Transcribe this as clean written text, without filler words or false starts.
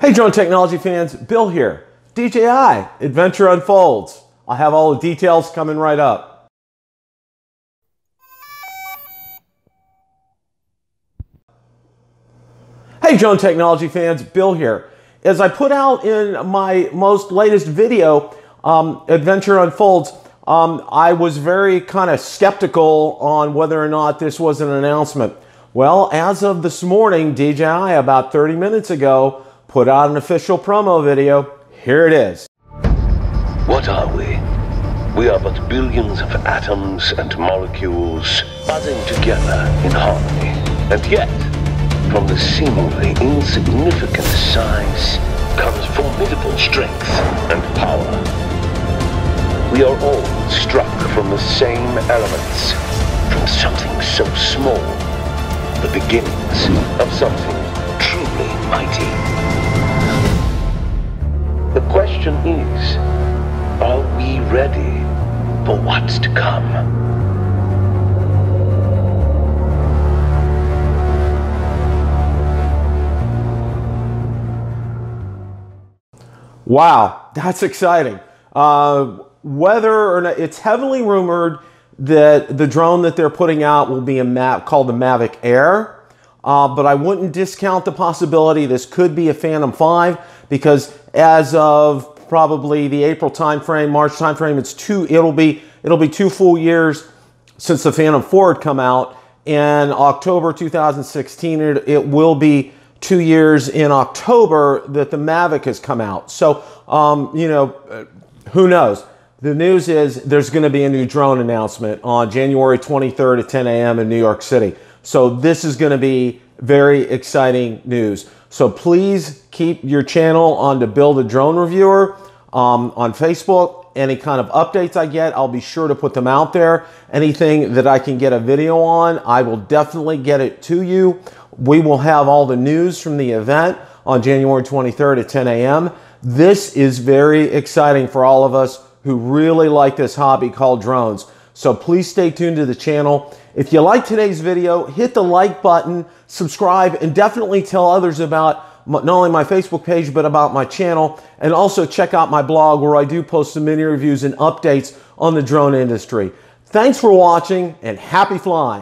Hey drone technology fans, Bill here. DJI Adventure Unfolds. I'll have all the details coming right up. Hey drone technology fans, Bill here. As I put out in my most latest video, Adventure Unfolds, I was very kind of skeptical on whether or not this was an announcement. Well, as of this morning, DJI about 30 minutes ago put out an official promo video. Here it is. What are we? We are but billions of atoms and molecules buzzing together in harmony. And yet, from the seemingly insignificant size comes formidable strength and power. We are all struck from the same elements, from something so small, the beginnings of something truly mighty. The question is, are we ready for what's to come? Wow, that's exciting. Whether or not, it's heavily rumored that the drone that they're putting out will be called the Mavic Air. But I wouldn't discount the possibility this could be a Phantom 5, because as of probably the April timeframe, March timeframe, it'll be 2 full years since the Phantom 4 had come out. In October 2016, it will be 2 years in October that the Mavic has come out. So, you know, who knows? The news is there's going to be a new drone announcement on January 23rd at 10 a.m. in New York City. So this is going to be very exciting news. So please keep your channel on to Build a Drone Reviewer on Facebook. Any kind of updates I get, I'll be sure to put them out there. Anything that I can get a video on, I will definitely get it to you. We will have all the news from the event on January 23rd at 10 a.m. This is very exciting for all of us who really like this hobby called drones. So please stay tuned to the channel. If you like today's video, hit the like button, subscribe, and definitely tell others about not only my Facebook page, but about my channel. And also check out my blog where I do post some mini reviews and updates on the drone industry. Thanks for watching and happy flying.